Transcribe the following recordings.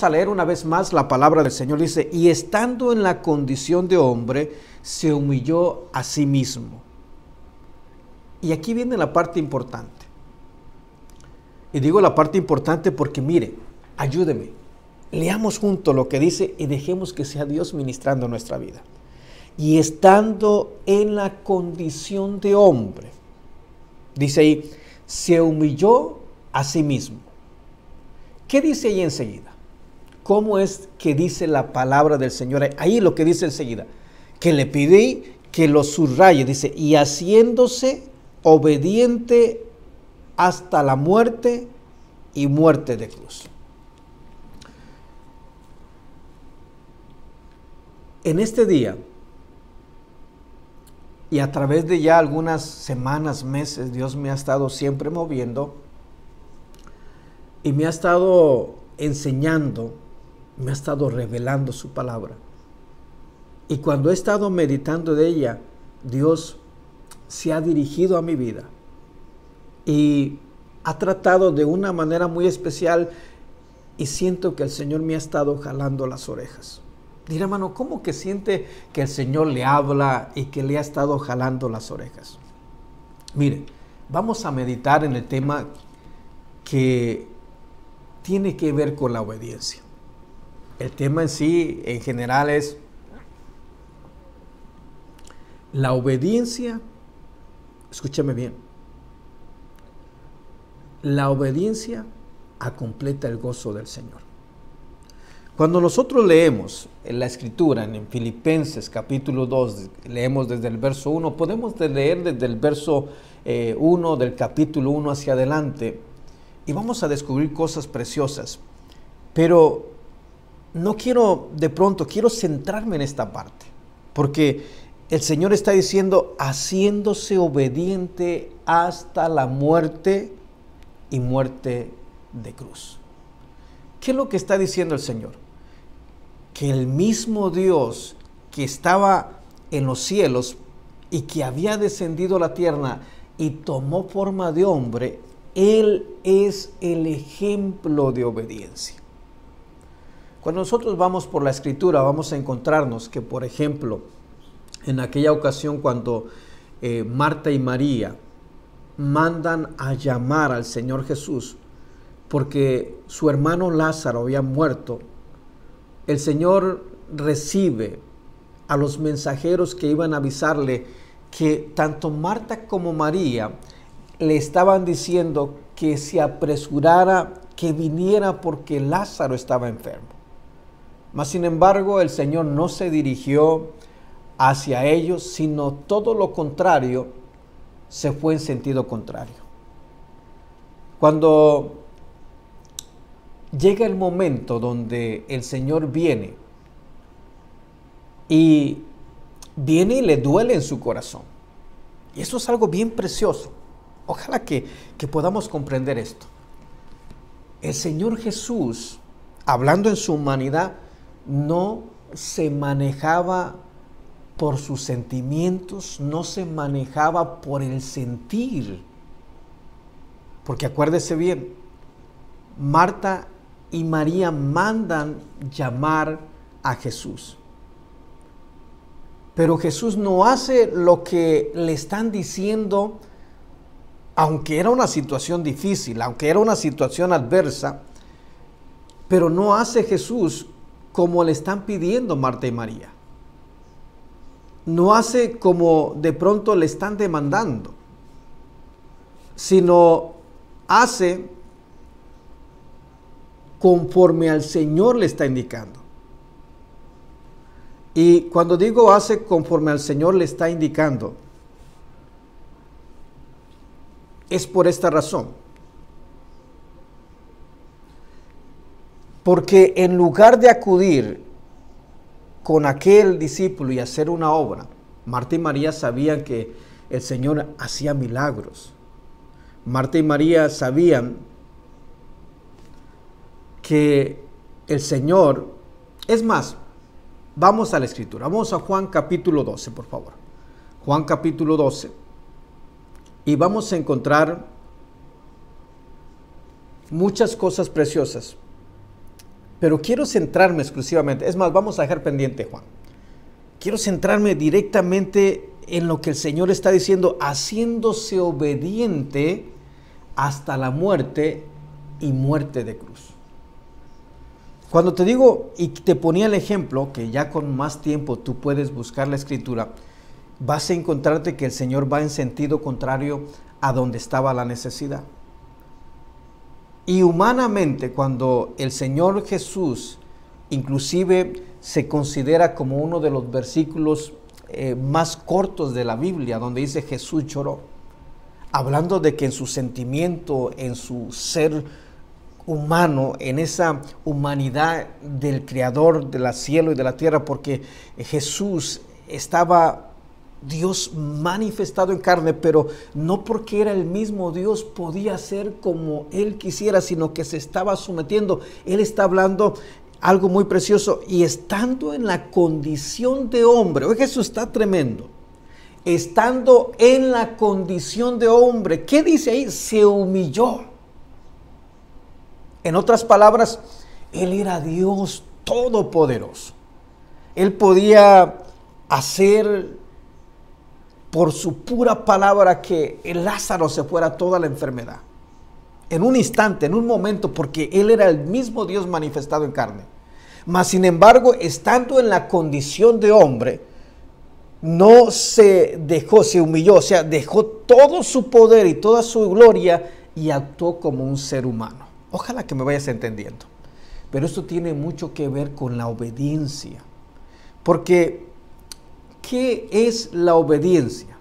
A leer una vez más la palabra del Señor. Dice, y estando en la condición de hombre, se humilló a sí mismo. Y aquí viene la parte importante. Y digo la parte importante porque mire, ayúdeme, leamos juntos lo que dice y dejemos que sea Dios ministrando nuestra vida. Y estando en la condición de hombre, dice ahí, se humilló a sí mismo. ¿Qué dice ahí enseguida? ¿Cómo es que dice la palabra del Señor? Ahí lo que dice enseguida, que le pedí que lo subraye, dice, y haciéndose obediente hasta la muerte y muerte de cruz. En este día, y a través de ya algunas semanas, meses, Dios me ha estado siempre moviendo y me ha estado enseñando, me ha estado revelando su palabra. Y cuando he estado meditando de ella, Dios se ha dirigido a mi vida y ha tratado de una manera muy especial y siento que el Señor me ha estado jalando las orejas. Dirá, hermano, ¿cómo que siente que el Señor le habla y que le ha estado jalando las orejas? Mire, vamos a meditar en el tema que tiene que ver con la obediencia. El tema en sí, en general, es la obediencia. Escúchame bien. La obediencia completa el gozo del Señor. Cuando nosotros leemos en la Escritura, en Filipenses capítulo 2, leemos desde el verso 1, podemos leer desde el verso 1 del capítulo 1 hacia adelante y vamos a descubrir cosas preciosas. Pero no quiero de pronto, quiero centrarme en esta parte, porque el Señor está diciendo, haciéndose obediente hasta la muerte y muerte de cruz. ¿Qué es lo que está diciendo el Señor? Que el mismo Dios que estaba en los cielos y que había descendido a la tierra y tomó forma de hombre, Él es el ejemplo de obediencia. Cuando nosotros vamos por la Escritura, vamos a encontrarnos que, por ejemplo, en aquella ocasión cuando Marta y María mandan a llamar al Señor Jesús porque su hermano Lázaro había muerto, el Señor recibe a los mensajeros que iban a avisarle que tanto Marta como María le estaban diciendo que se apresurara, que viniera porque Lázaro estaba enfermo. Mas sin embargo, el Señor no se dirigió hacia ellos, sino todo lo contrario, se fue en sentido contrario. Cuando llega el momento donde el Señor viene y le duele en su corazón. Y eso es algo bien precioso. Ojalá que podamos comprender esto. El Señor Jesús, hablando en su humanidad, no se manejaba por sus sentimientos, no se manejaba por el sentir. Porque acuérdese bien, Marta y María mandan llamar a Jesús. Pero Jesús no hace lo que le están diciendo, aunque era una situación difícil, aunque era una situación adversa, pero no hace Jesús como le están pidiendo Marta y María. No hace como de pronto le están demandando, sino hace conforme al Señor le está indicando. Y cuando digo hace conforme al Señor le está indicando, es por esta razón. Porque en lugar de acudir con aquel discípulo y hacer una obra, Marta y María sabían que el Señor hacía milagros. Marta y María sabían que el Señor, es más, vamos a la Escritura, vamos a Juan capítulo 12, por favor. Juan capítulo 12, y vamos a encontrar muchas cosas preciosas. Pero quiero centrarme exclusivamente, es más, vamos a dejar pendiente, Juan. Quiero centrarme directamente en lo que el Señor está diciendo, haciéndose obediente hasta la muerte y muerte de cruz. Cuando te digo y te ponía el ejemplo, que ya con más tiempo tú puedes buscar la Escritura, vas a encontrarte que el Señor va en sentido contrario a donde estaba la necesidad. Y humanamente, cuando el Señor Jesús inclusive se considera como uno de los versículos más cortos de la Biblia, donde dice Jesús lloró, hablando de que en su sentimiento, en su ser humano, en esa humanidad del Creador del cielo y de la tierra, porque Jesús estaba Dios manifestado en carne, pero no porque era el mismo Dios podía ser como Él quisiera, sino que se estaba sometiendo. Él está hablando algo muy precioso, y estando en la condición de hombre, oye, eso está tremendo, estando en la condición de hombre, ¿qué dice ahí? Se humilló. En otras palabras, Él era Dios todopoderoso. Él podía hacer por su pura palabra que el Lázaro se fuera toda la enfermedad. En un instante, en un momento, porque Él era el mismo Dios manifestado en carne. Mas, sin embargo, estando en la condición de hombre, no se dejó, se humilló, o sea, dejó todo su poder y toda su gloria y actuó como un ser humano. Ojalá que me vayas entendiendo. Pero esto tiene mucho que ver con la obediencia. Porque, ¿qué es la obediencia?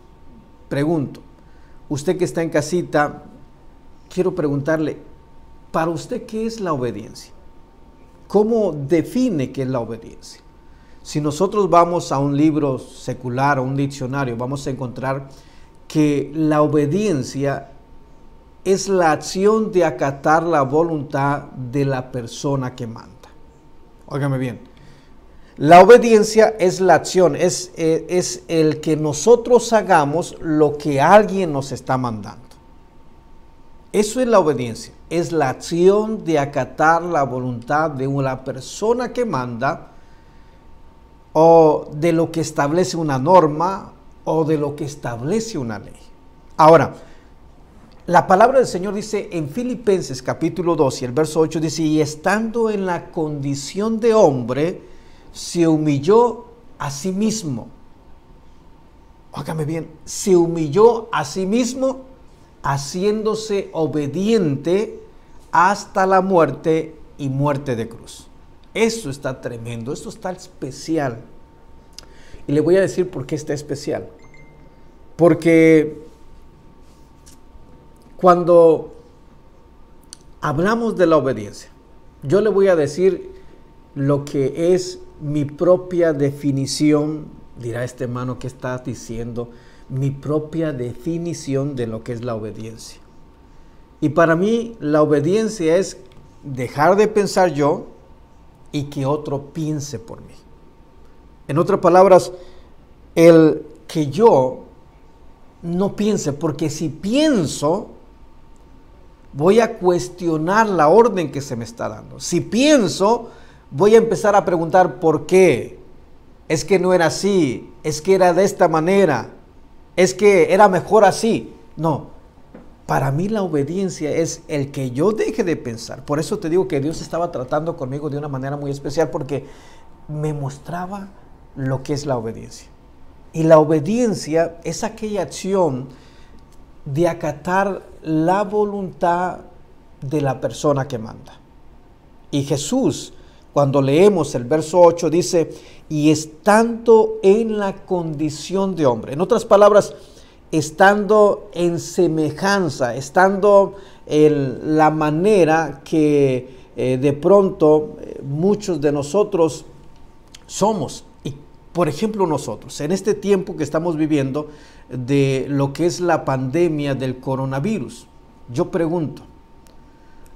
Pregunto, usted que está en casita, quiero preguntarle, para usted, ¿qué es la obediencia? ¿Cómo define qué es la obediencia? Si nosotros vamos a un libro secular o un diccionario, vamos a encontrar que la obediencia es la acción de acatar la voluntad de la persona que manda. Óigame bien. La obediencia es la acción, es el que nosotros hagamos lo que alguien nos está mandando. Eso es la obediencia, es la acción de acatar la voluntad de una persona que manda, o de lo que establece una norma, o de lo que establece una ley. Ahora, la palabra del Señor dice en Filipenses capítulo 2 y el verso 8 dice, y estando en la condición de hombre, se humilló a sí mismo. Óigame bien, se humilló a sí mismo, haciéndose obediente hasta la muerte y muerte de cruz. Eso está tremendo, esto está especial. Y le voy a decir por qué está especial. Porque cuando hablamos de la obediencia, yo le voy a decir lo que es mi propia definición. Dirá este hermano, ¿qué está diciendo? Mi propia definición de lo que es la obediencia. Y para mí la obediencia es dejar de pensar yo y que otro piense por mí. En otras palabras, el que yo no piense, porque si pienso, voy a cuestionar la orden que se me está dando. Si pienso, voy a empezar a preguntar por qué. Es que no era así, es que era de esta manera, es que era mejor así. No, para mí la obediencia es el que yo deje de pensar. Por eso te digo que Dios estaba tratando conmigo de una manera muy especial, porque me mostraba lo que es la obediencia. Y la obediencia es aquella acción de acatar la voluntad de la persona que manda. Y Jesús, cuando leemos el verso 8, dice, y estando en la condición de hombre. En otras palabras, estando en semejanza, estando en la manera que de pronto muchos de nosotros somos. Y por ejemplo nosotros, en este tiempo que estamos viviendo de lo que es la pandemia del coronavirus, yo pregunto,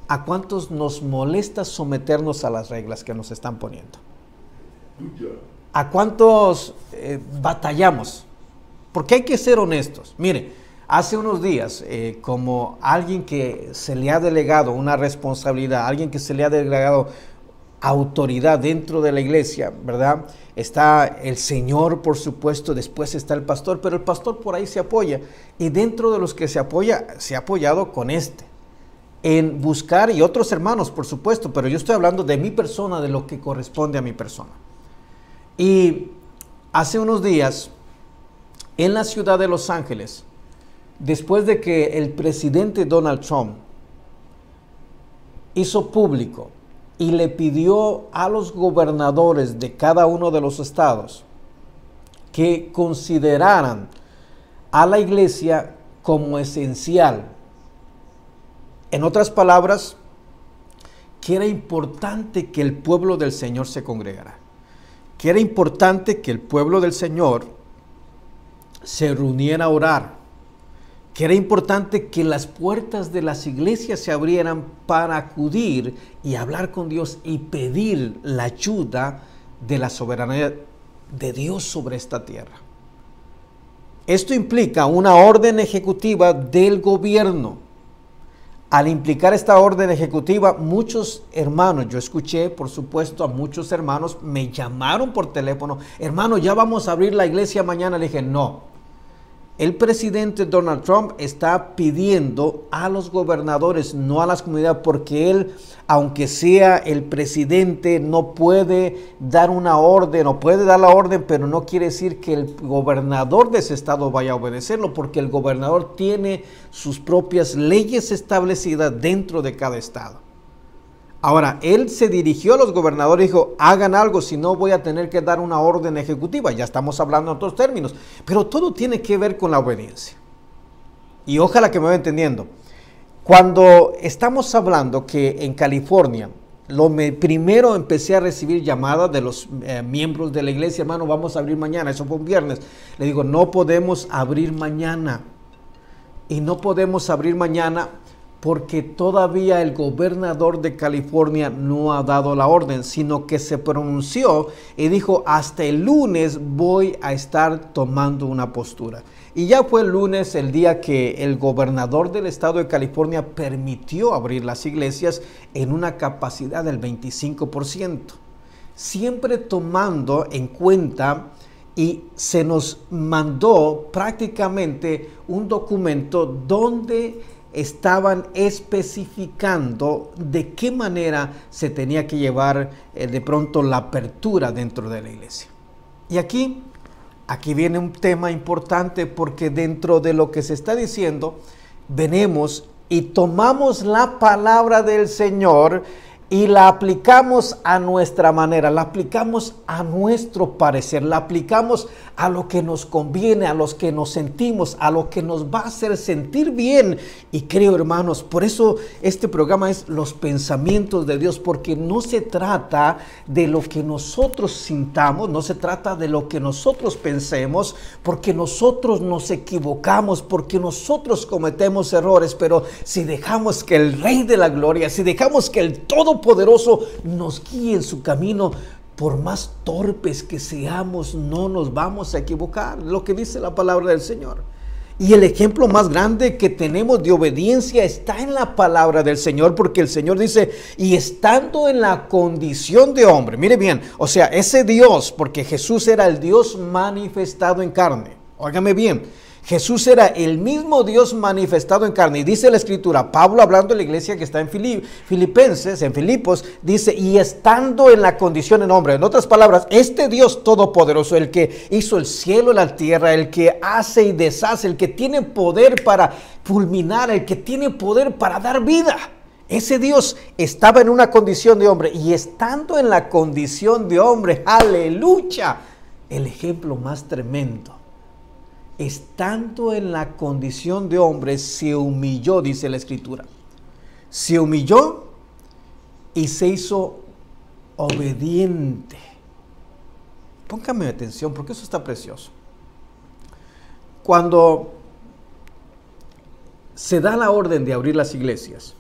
¿a cuántos nos molesta someternos a las reglas que nos están poniendo? ¿A cuántos batallamos? Porque hay que ser honestos. Mire, hace unos días, como alguien que se le ha delegado una responsabilidad, alguien que se le ha delegado autoridad dentro de la iglesia, ¿verdad? Está el Señor, por supuesto, después está el pastor, pero el pastor por ahí se apoya. Y dentro de los que se apoya, se ha apoyado con en buscar, y otros hermanos, por supuesto, pero yo estoy hablando de mi persona, de lo que corresponde a mi persona. Y hace unos días, en la ciudad de Los Ángeles, después de que el presidente Donald Trump hizo público y le pidió a los gobernadores de cada uno de los estados que consideraran a la iglesia como esencial. En otras palabras, que era importante que el pueblo del Señor se congregara, que era importante que el pueblo del Señor se reuniera a orar, que era importante que las puertas de las iglesias se abrieran para acudir y hablar con Dios y pedir la ayuda de la soberanía de Dios sobre esta tierra. Esto implica una orden ejecutiva del gobierno. Al implicar esta orden ejecutiva, muchos hermanos, yo escuché, por supuesto, a muchos hermanos, me llamaron por teléfono, hermano, ya vamos a abrir la iglesia mañana. Le dije, no. El presidente Donald Trump está pidiendo a los gobernadores, no a las comunidades, porque él, aunque sea el presidente, no puede dar una orden, o puede dar la orden, pero no quiere decir que el gobernador de ese estado vaya a obedecerlo, porque el gobernador tiene sus propias leyes establecidas dentro de cada estado. Ahora, él se dirigió a los gobernadores y dijo, hagan algo, si no voy a tener que dar una orden ejecutiva. Ya estamos hablando en otros términos, pero todo tiene que ver con la obediencia. Y ojalá que me vaya entendiendo. Cuando estamos hablando que en California, primero empecé a recibir llamadas de los miembros de la iglesia, hermano, vamos a abrir mañana, eso fue un viernes. Le digo, no podemos abrir mañana. Y no podemos abrir mañana porque todavía el gobernador de California no ha dado la orden, sino que se pronunció y dijo, hasta el lunes voy a estar tomando una postura. Y ya fue el lunes el día que el gobernador del estado de California permitió abrir las iglesias en una capacidad del 25%, siempre tomando en cuenta. Y se nos mandó prácticamente un documento donde estaban especificando de qué manera se tenía que llevar de pronto la apertura dentro de la iglesia. Y aquí viene un tema importante, porque dentro de lo que se está diciendo, venimos y tomamos la palabra del Señor y la aplicamos a nuestra manera, la aplicamos a nuestro parecer, la aplicamos a lo que nos conviene, a los que nos sentimos, a lo que nos va a hacer sentir bien. Y creo, hermanos, por eso este programa es Los Pensamientos de Dios, porque no se trata de lo que nosotros sintamos, no se trata de lo que nosotros pensemos, porque nosotros nos equivocamos, porque nosotros cometemos errores, pero si dejamos que el Rey de la Gloria, si dejamos que el Todopoderoso nos guíe en su camino, por más torpes que seamos, no nos vamos a equivocar. Lo que dice la palabra del Señor. Y el ejemplo más grande que tenemos de obediencia está en la palabra del Señor, porque el Señor dice, y estando en la condición de hombre, mire bien, o sea, ese Dios, porque Jesús era el Dios manifestado en carne. Óigame bien. Jesús era el mismo Dios manifestado en carne. Y dice la Escritura, Pablo hablando de la iglesia que está en Filipenses, en Filipos, dice, y estando en la condición de hombre. En otras palabras, este Dios todopoderoso, el que hizo el cielo y la tierra, el que hace y deshace, el que tiene poder para fulminar, el que tiene poder para dar vida. Ese Dios estaba en una condición de hombre, y estando en la condición de hombre, aleluya, el ejemplo más tremendo. Estando en la condición de hombre, se humilló, dice la Escritura. Se humilló y se hizo obediente. Póngame atención, porque eso está precioso. Cuando se da la orden de abrir las iglesias,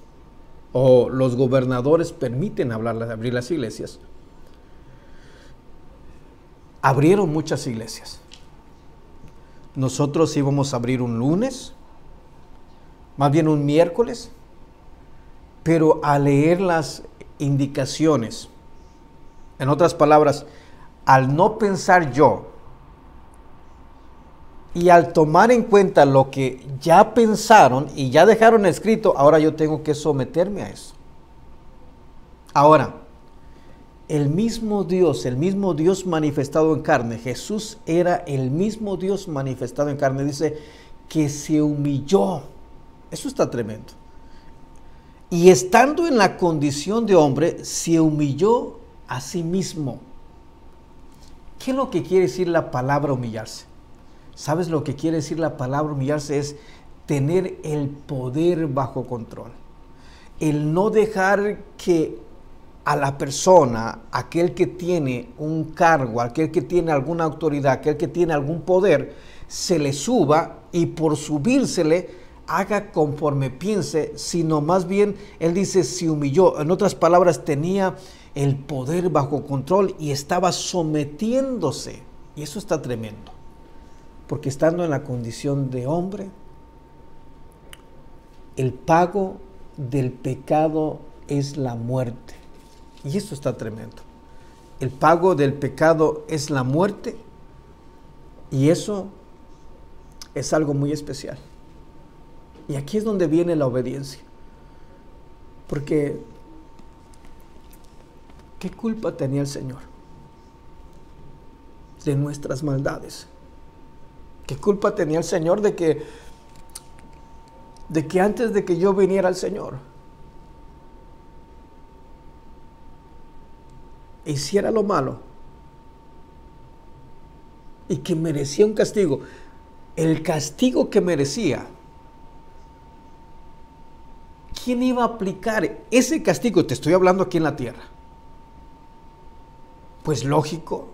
o los gobernadores permiten abrir las iglesias, abrieron muchas iglesias. Nosotros íbamos a abrir un lunes, más bien un miércoles, pero al leer las indicaciones En otras palabras, al no pensar yo y al tomar en cuenta lo que ya pensaron y ya dejaron escrito, ahora yo tengo que someterme a eso. Ahora, el mismo Dios manifestado en carne, Jesús era el mismo Dios manifestado en carne, dice que se humilló. Eso está tremendo. Y estando en la condición de hombre, se humilló a sí mismo. ¿Qué es lo que quiere decir la palabra humillarse? ¿Sabes lo que quiere decir la palabra humillarse? Es tener el poder bajo control. El no dejar que a la persona, aquel que tiene un cargo, aquel que tiene alguna autoridad, aquel que tiene algún poder, se le suba y por subírsele haga conforme piense, sino más bien, él dice, se humilló. En otras palabras, tenía el poder bajo control y estaba sometiéndose. Y eso está tremendo, porque estando en la condición de hombre, el pago del pecado es la muerte. Y eso está tremendo. El pago del pecado es la muerte. Y eso es algo muy especial. Y aquí es donde viene la obediencia. Porque, ¿qué culpa tenía el Señor de nuestras maldades? ¿Qué culpa tenía el Señor de que antes de que yo viniera al Señor, hiciera lo malo y que merecía un castigo? El castigo que merecía, ¿quién iba a aplicar ese castigo? Te estoy hablando aquí en la tierra. Pues lógico,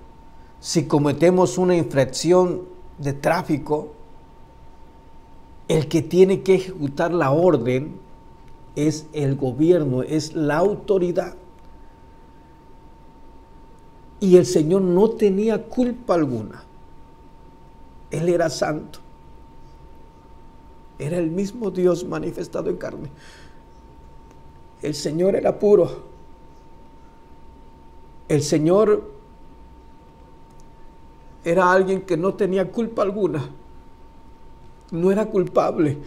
si cometemos una infracción de tráfico, el que tiene que ejecutar la orden es el gobierno, es la autoridad. Y el Señor no tenía culpa alguna. Él era santo. Era el mismo Dios manifestado en carne. El Señor era puro. El Señor era alguien que no tenía culpa alguna. No era culpable.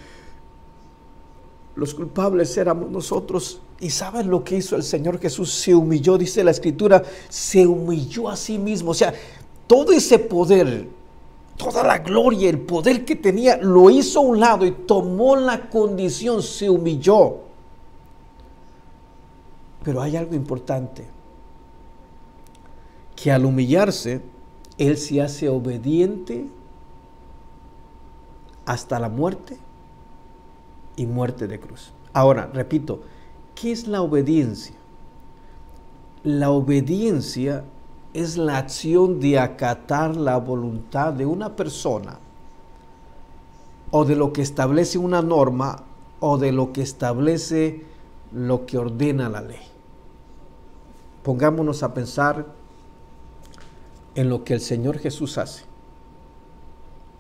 Los culpables éramos nosotros. ¿Y saben lo que hizo el Señor Jesús? Se humilló, dice la Escritura, se humilló a sí mismo. O sea, todo ese poder, toda la gloria, el poder que tenía, lo hizo a un lado y tomó la condición, se humilló. Pero hay algo importante, que al humillarse, Él se hace obediente hasta la muerte y muerte de cruz. Ahora, repito, ¿qué es la obediencia? La obediencia es la acción de acatar la voluntad de una persona o de lo que establece una norma o de lo que establece lo que ordena la ley. Pongámonos a pensar en lo que el Señor Jesús hace.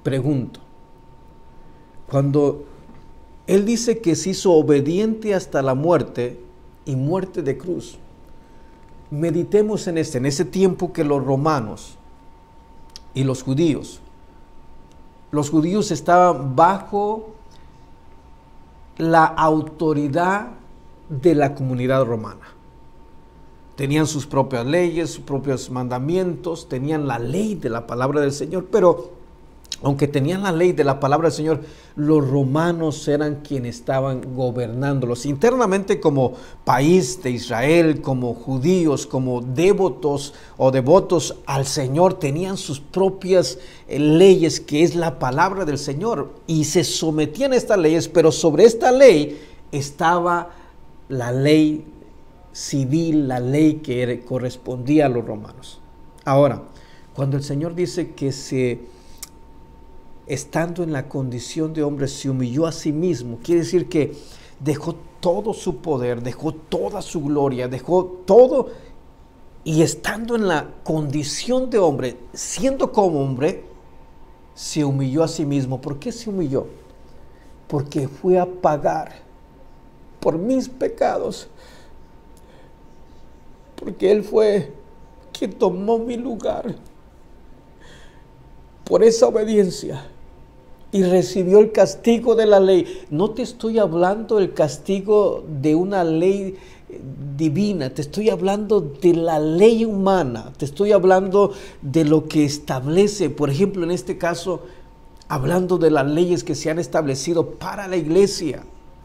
Pregunto, cuando Él dice que se hizo obediente hasta la muerte y muerte de cruz, meditemos en ese tiempo que los romanos y los judíos estaban bajo la autoridad de la comunidad romana. Tenían sus propias leyes, sus propios mandamientos, tenían la ley de la palabra del Señor, pero aunque tenían la ley de la palabra del Señor, los romanos eran quienes estaban gobernándolos internamente como país de Israel, como judíos, como devotos o devotos al Señor. Tenían sus propias leyes, que es la palabra del Señor, y se sometían a estas leyes, pero sobre esta ley estaba la ley civil, la ley que correspondía a los romanos. Ahora, cuando el Señor dice que estando en la condición de hombre, se humilló a sí mismo, quiere decir que dejó todo su poder, dejó toda su gloria, dejó todo, y estando en la condición de hombre, siendo como hombre, se humilló a sí mismo. ¿Por qué se humilló? Porque fue a pagar por mis pecados, porque Él fue que tomó mi lugar por esa obediencia y recibió el castigo de la ley. No te estoy hablando del castigo de una ley divina, te estoy hablando de la ley humana, te estoy hablando de lo que establece, por ejemplo, en este caso, hablando de las leyes que se han establecido para la iglesia.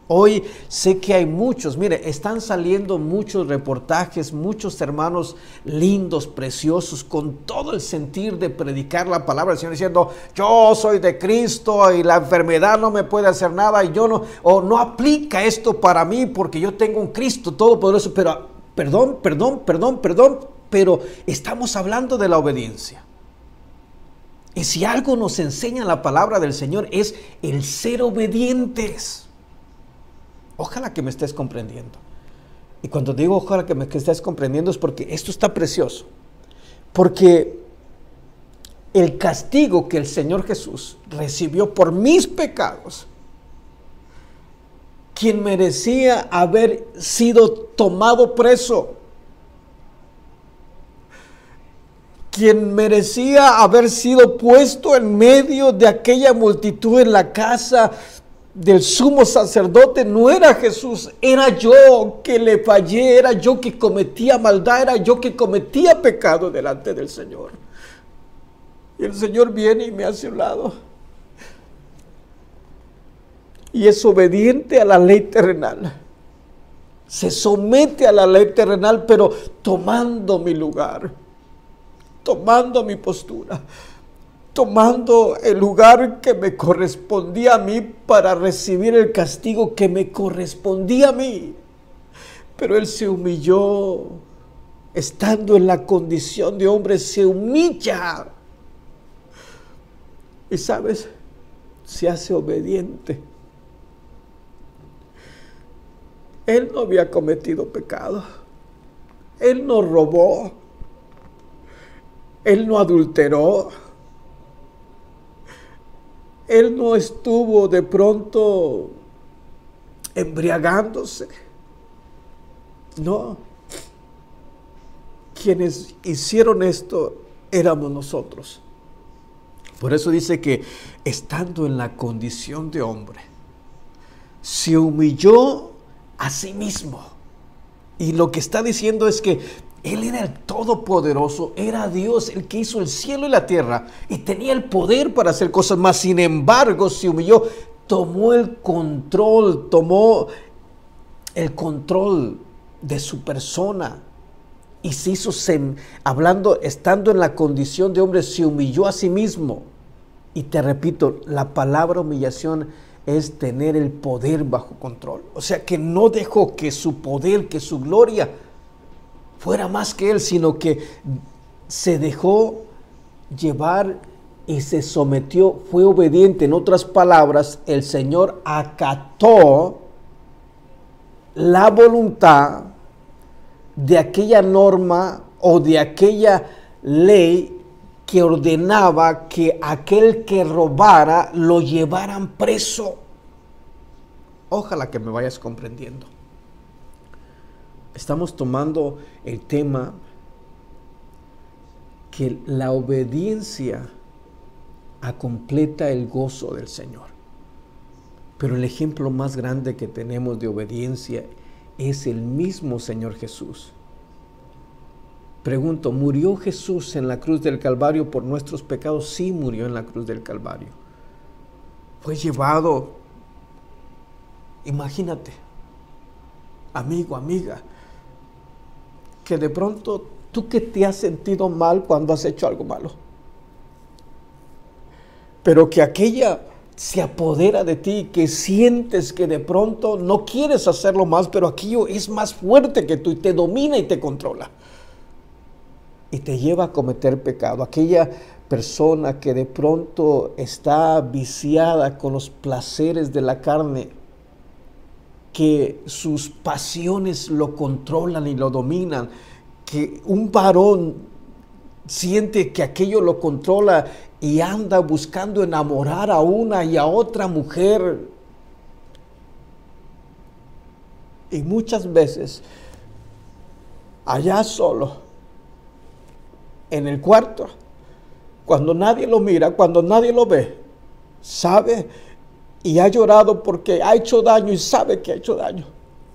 Hoy sé que hay muchos, mire, están saliendo muchos reportajes, muchos hermanos lindos, preciosos, con todo el sentir de predicar la palabra del Señor, diciendo, yo soy de Cristo y la enfermedad no me puede hacer nada y yo no, o no aplica esto para mí porque yo tengo un Cristo todopoderoso. Pero, pero estamos hablando de la obediencia. Y si algo nos enseña la palabra del Señor es el ser obedientes. Ojalá que me estés comprendiendo. Y cuando digo ojalá que me estés comprendiendo es porque esto está precioso. Porque el castigo que el Señor Jesús recibió por mis pecados, quien merecía haber sido tomado preso, quien merecía haber sido puesto en medio de aquella multitud en la casa del sumo sacerdote, no era Jesús, era yo que le fallé, era yo que cometía maldad, era yo que cometía pecado delante del Señor. Y el Señor viene y me hace a un lado y es obediente a la ley terrenal, se somete a la ley terrenal, pero tomando mi lugar, tomando mi postura, tomando el lugar que me correspondía a mí para recibir el castigo que me correspondía a mí. Pero Él se humilló, estando en la condición de hombre, se humilla. Y sabes, se hace obediente. Él no había cometido pecado. Él no robó. Él no adulteró. Él no estuvo de pronto embriagándose. No. Quienes hicieron esto éramos nosotros. Por eso dice que estando en la condición de hombre, se humilló a sí mismo. Y lo que está diciendo es que Él era el Todopoderoso, era Dios el que hizo el cielo y la tierra y tenía el poder para hacer cosas más. Sin embargo, se humilló, tomó el control de su persona y se hizo, estando en la condición de hombre, se humilló a sí mismo. Y te repito, la palabra humillación es tener el poder bajo control. O sea, que no dejó que su poder, que su gloria fuera más que Él, sino que se dejó llevar y se sometió, fue obediente. En otras palabras, el Señor acató la voluntad de aquella norma o de aquella ley que ordenaba que aquel que robara lo llevaran preso. Ojalá que me vayas comprendiendo. Estamos tomando el tema que la obediencia completa el gozo del Señor. Pero el ejemplo más grande que tenemos de obediencia es el mismo Señor Jesús. Pregunto, ¿murió Jesús en la cruz del Calvario por nuestros pecados? Sí, murió en la cruz del Calvario. Fue llevado, imagínate, amigo, amiga, que de pronto tú que te has sentido mal cuando has hecho algo malo, pero que aquella se apodera de ti, que sientes que de pronto no quieres hacerlo más, pero aquello es más fuerte que tú y te domina y te controla y te lleva a cometer pecado. Aquella persona que de pronto está viciada con los placeres de la carne, que sus pasiones lo controlan y lo dominan, que un varón siente que aquello lo controla y anda buscando enamorar a una y a otra mujer. Y muchas veces, allá solo, en el cuarto, cuando nadie lo mira, cuando nadie lo ve, sabe y ha llorado porque ha hecho daño y sabe que ha hecho daño,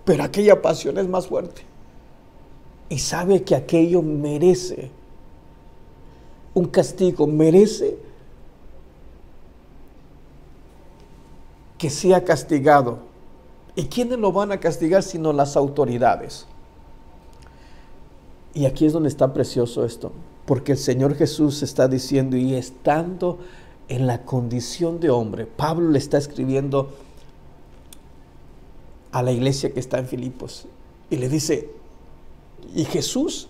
pero aquella pasión es más fuerte y sabe que aquello merece un castigo, merece que sea castigado. ¿Y quiénes lo van a castigar sino las autoridades? Y aquí es donde está precioso esto, porque el Señor Jesús está diciendo, y estando en la condición de hombre, Pablo le está escribiendo a la iglesia que está en Filipos, y le dice, y Jesús,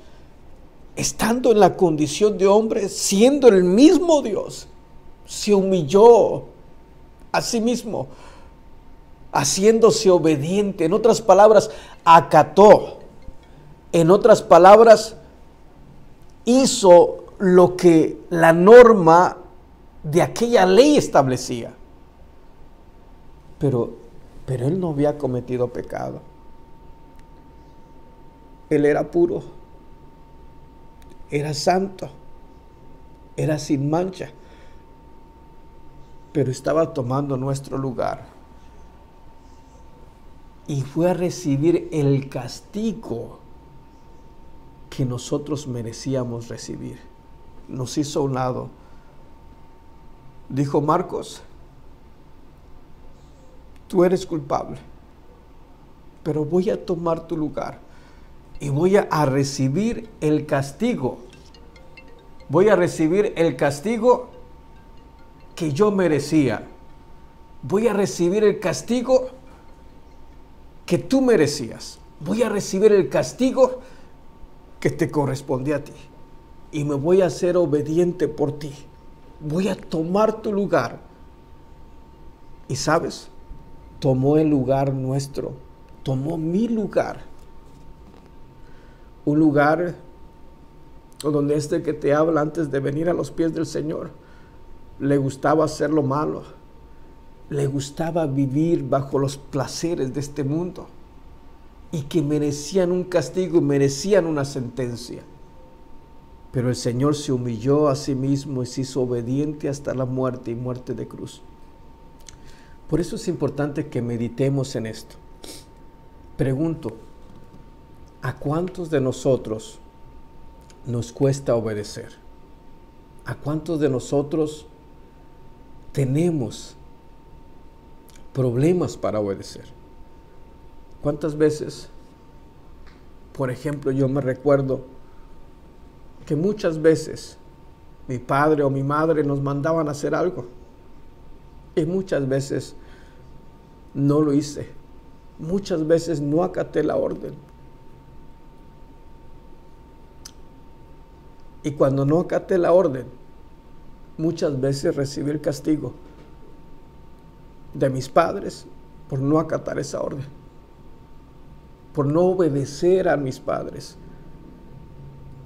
estando en la condición de hombre, siendo el mismo Dios, se humilló a sí mismo, haciéndose obediente. En otras palabras, acató. En otras palabras, hizo lo que la norma de aquella ley establecía. Pero él no había cometido pecado. Él era puro, era santo, era sin mancha, pero estaba tomando nuestro lugar. Y fue a recibir el castigo que nosotros merecíamos recibir. Nos hizo a un lado. Dijo: Marcos, tú eres culpable, pero voy a tomar tu lugar y voy a recibir el castigo. Voy a recibir el castigo que yo merecía. Voy a recibir el castigo que tú merecías. Voy a recibir el castigo que te correspondía a ti. Y me voy a ser obediente por ti. Voy a tomar tu lugar. Y sabes, tomó el lugar nuestro. Tomó mi lugar. Un lugar donde este que te habla antes de venir a los pies del Señor, le gustaba hacer lo malo. Le gustaba vivir bajo los placeres de este mundo y que merecían un castigo y merecían una sentencia. Pero el Señor se humilló a sí mismo y se hizo obediente hasta la muerte y muerte de cruz. Por eso es importante que meditemos en esto. Pregunto, ¿a cuántos de nosotros nos cuesta obedecer? ¿A cuántos de nosotros tenemos problemas para obedecer? ¿Cuántas veces, por ejemplo, yo me recuerdo que muchas veces mi padre o mi madre nos mandaban a hacer algo y muchas veces no lo hice, muchas veces no acaté la orden, y cuando no acaté la orden, muchas veces recibí el castigo de mis padres por no acatar esa orden, por no obedecer a mis padres.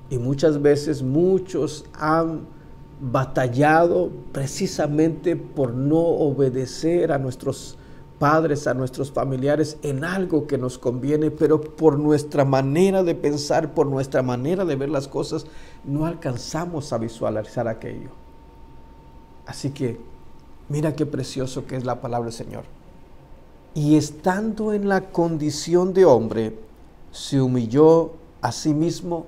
Y muchas veces muchos han batallado precisamente por no obedecer a nuestros padres, a nuestros familiares en algo que nos conviene, pero por nuestra manera de pensar, por nuestra manera de ver las cosas, no alcanzamos a visualizar aquello. Así que mira qué precioso que es la palabra del Señor. Y estando en la condición de hombre, se humilló a sí mismo,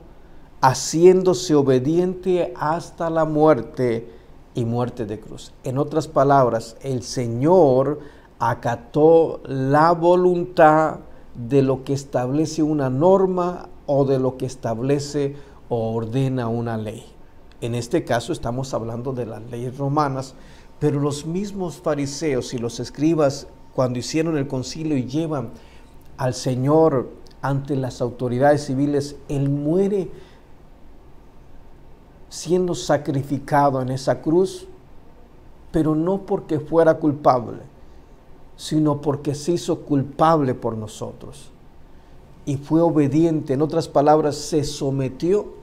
haciéndose obediente hasta la muerte y muerte de cruz. En otras palabras, el Señor acató la voluntad de lo que establece una norma o de lo que establece o ordena una ley. En este caso estamos hablando de las leyes romanas, pero los mismos fariseos y los escribas, cuando hicieron el concilio y llevan al Señor ante las autoridades civiles, Él muere siendo sacrificado en esa cruz, pero no porque fuera culpable, sino porque se hizo culpable por nosotros. Y fue obediente, en otras palabras, se sometió.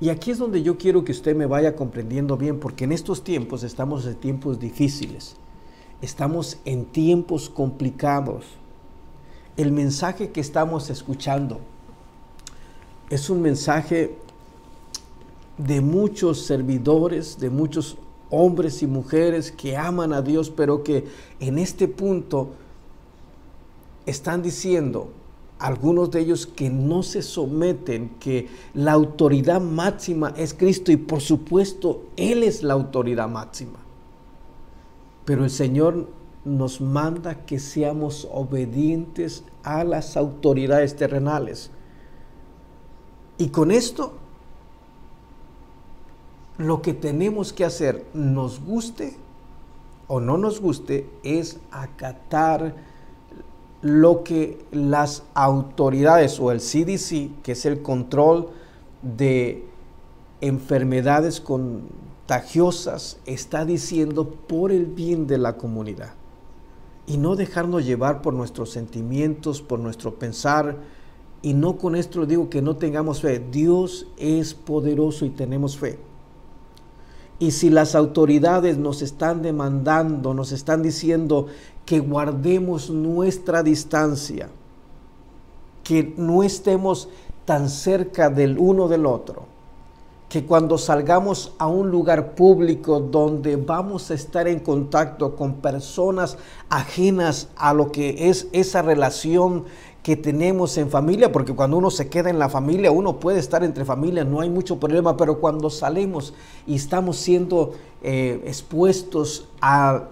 Y aquí es donde yo quiero que usted me vaya comprendiendo bien, porque en estos tiempos estamos en tiempos difíciles, estamos en tiempos complicados. El mensaje que estamos escuchando es un mensaje de muchos servidores, de muchos hombres y mujeres que aman a Dios, pero que en este punto están diciendo, algunos de ellos, que no se someten, que la autoridad máxima es Cristo, y por supuesto Él es la autoridad máxima. Pero el Señor nos manda que seamos obedientes a las autoridades terrenales. Y con esto, lo que tenemos que hacer, nos guste o no nos guste, es acatar lo que las autoridades o el CDC, que es el control de enfermedades contagiosas, está diciendo por el bien de la comunidad. Y no dejarnos llevar por nuestros sentimientos, por nuestro pensar. Y no con esto digo que no tengamos fe. Dios es poderoso y tenemos fe. Y si las autoridades nos están demandando, nos están diciendo que guardemos nuestra distancia, que no estemos tan cerca del uno del otro, que cuando salgamos a un lugar público donde vamos a estar en contacto con personas ajenas a lo que es esa relación que tenemos en familia, porque cuando uno se queda en la familia, uno puede estar entre familia, no hay mucho problema, pero cuando salimos y estamos siendo expuestos a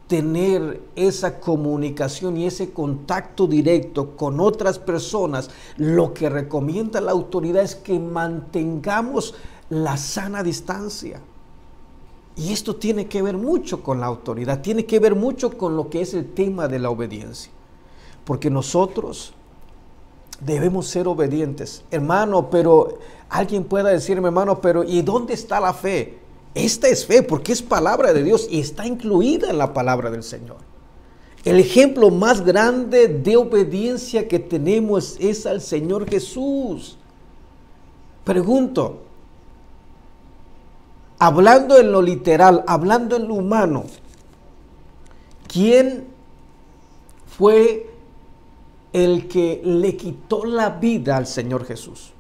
tener esa comunicación y ese contacto directo con otras personas, lo que recomienda la autoridad es que mantengamos la sana distancia. Y esto tiene que ver mucho con la autoridad, tiene que ver mucho con lo que es el tema de la obediencia. Porque nosotros debemos ser obedientes. Hermano, pero alguien pueda decirme, hermano, pero ¿y dónde está la fe? Esta es fe porque es palabra de Dios y está incluida en la palabra del Señor. El ejemplo más grande de obediencia que tenemos es al Señor Jesús. Pregunto, hablando en lo literal, hablando en lo humano, ¿quién fue el que le quitó la vida al Señor Jesús?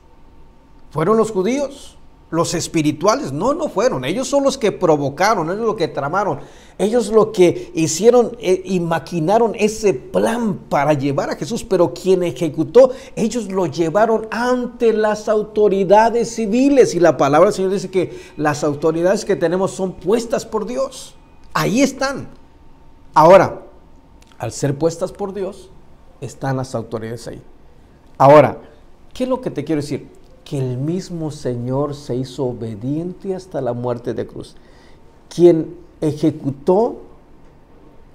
¿Fueron los judíos? ¿Los espirituales? No, no fueron. Ellos son los que provocaron, ellos los que tramaron, ellos lo que hicieron y maquinaron ese plan para llevar a Jesús, pero quien ejecutó, ellos lo llevaron ante las autoridades civiles, y la palabra del Señor dice que las autoridades que tenemos son puestas por Dios. Ahí están. Ahora, al ser puestas por Dios, están las autoridades ahí. Ahora, ¿qué es lo que te quiero decir? Que el mismo Señor se hizo obediente hasta la muerte de cruz. Quien ejecutó,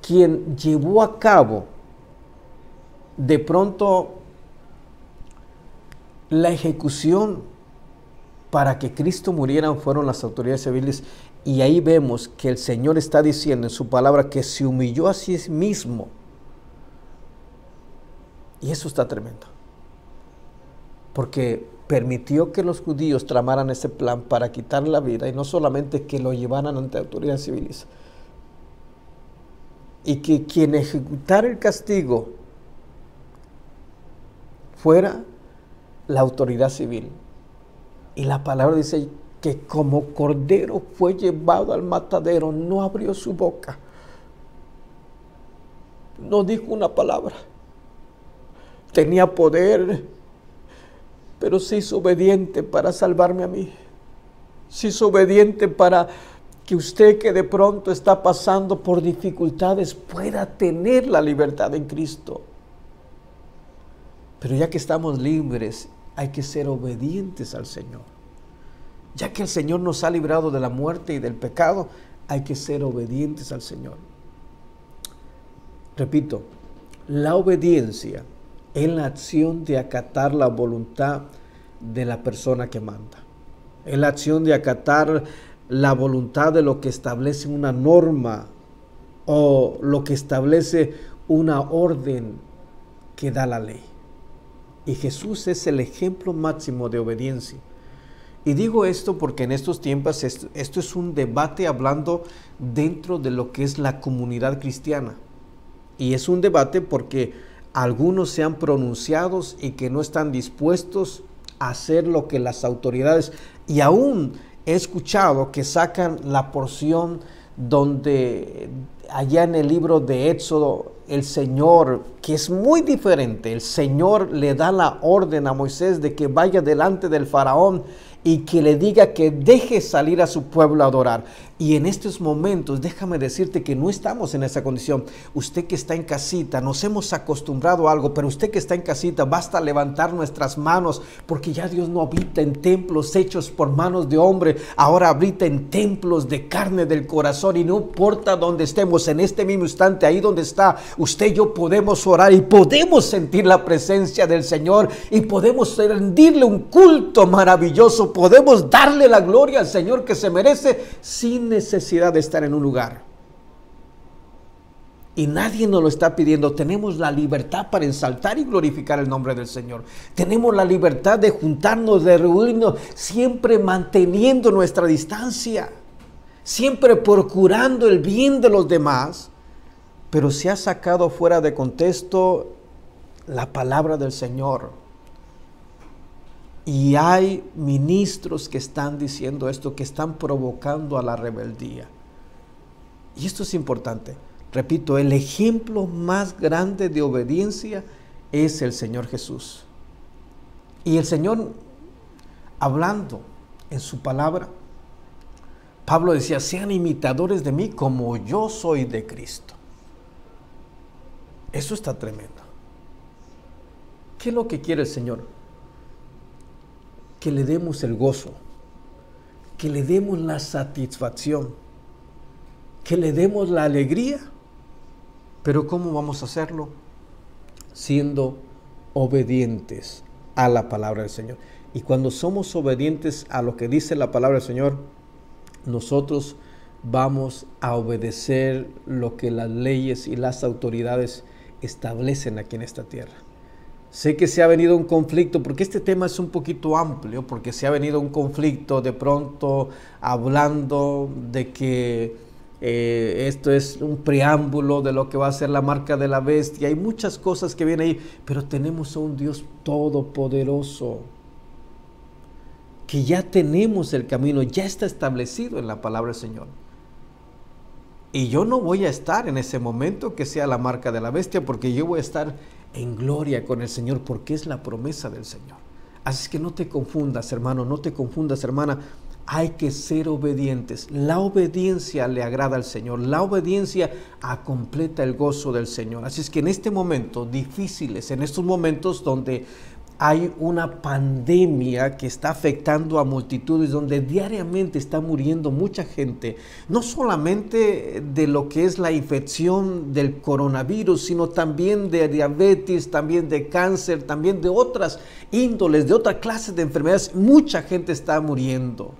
quien llevó a cabo de pronto la ejecución para que Cristo muriera, fueron las autoridades civiles. Y ahí vemos que el Señor está diciendo en su palabra que se humilló a sí mismo. Y eso está tremendo, porque permitió que los judíos tramaran ese plan para quitar la vida, y no solamente que lo llevaran ante autoridades civiles, y que quien ejecutara el castigo fuera la autoridad civil. Y la palabra dice que como cordero fue llevado al matadero, no abrió su boca, no dijo una palabra. Tenía poder, pero se hizo obediente para salvarme a mí. Se hizo obediente para que usted, que de pronto está pasando por dificultades, pueda tener la libertad en Cristo. Pero ya que estamos libres, hay que ser obedientes al Señor. Ya que el Señor nos ha librado de la muerte y del pecado, hay que ser obedientes al Señor. Repito, la obediencia es la acción de acatar la voluntad de la persona que manda. Es la acción de acatar la voluntad de lo que establece una norma o lo que establece una orden que da la ley. Y Jesús es el ejemplo máximo de obediencia. Y digo esto porque en estos tiempos esto es un debate hablando dentro de lo que es la comunidad cristiana. Y es un debate porque algunos se han pronunciado y que no están dispuestos a hacer lo que las autoridades, y aún he escuchado que sacan la porción donde allá en el libro de Éxodo, el Señor, que es muy diferente, el Señor le da la orden a Moisés de que vaya delante del faraón y que le diga que deje salir a su pueblo a adorar. Y en estos momentos, déjame decirte que no estamos en esa condición. Usted que está en casita, nos hemos acostumbrado a algo, pero usted que está en casita, basta levantar nuestras manos, porque ya Dios no habita en templos hechos por manos de hombre, ahora habita en templos de carne del corazón, y no importa dónde estemos, en este mismo instante, ahí donde está, usted y yo podemos orar y podemos sentir la presencia del Señor y podemos rendirle un culto maravilloso, podemos darle la gloria al Señor que se merece sin necesidad de estar en un lugar. Y nadie nos lo está pidiendo. Tenemos la libertad para ensaltar y glorificar el nombre del Señor. Tenemos la libertad de juntarnos, de reunirnos, siempre manteniendo nuestra distancia, siempre procurando el bien de los demás. Pero se ha sacado fuera de contexto la palabra del Señor. Y hay ministros que están diciendo esto, que están provocando a la rebeldía. Y esto es importante. Repito, el ejemplo más grande de obediencia es el Señor Jesús. Y el Señor, hablando en su palabra, Pablo decía, sean imitadores de mí como yo soy de Cristo. Eso está tremendo. ¿Qué es lo que quiere el Señor? Que le demos el gozo, que le demos la satisfacción, que le demos la alegría. Pero ¿cómo vamos a hacerlo? Siendo obedientes a la palabra del Señor. Y cuando somos obedientes a lo que dice la palabra del Señor, nosotros vamos a obedecer lo que las leyes y las autoridades establecen aquí en esta tierra. Sé que se ha venido un conflicto, porque este tema es un poquito amplio, porque se ha venido un conflicto de pronto hablando de que esto es un preámbulo de lo que va a ser la marca de la bestia. Hay muchas cosas que vienen ahí, pero tenemos a un Dios todopoderoso, que ya tenemos el camino, ya está establecido en la palabra del Señor. Y yo no voy a estar en ese momento que sea la marca de la bestia, porque yo voy a estar en gloria con el Señor, porque es la promesa del Señor. Así es que no te confundas, hermano, no te confundas, hermana. Hay que ser obedientes. La obediencia le agrada al Señor. La obediencia completa el gozo del Señor. Así es que en este momento difíciles, en estos momentos donde hay una pandemia que está afectando a multitudes, donde diariamente está muriendo mucha gente, no solamente de lo que es la infección del coronavirus, sino también de diabetes, también de cáncer, también de otras índoles, de otras clases de enfermedades. Mucha gente está muriendo.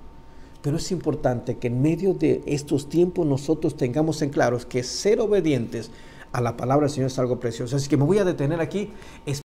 Pero es importante que en medio de estos tiempos nosotros tengamos en claro que ser obedientes a la palabra del Señor es algo precioso. Así que me voy a detener aquí.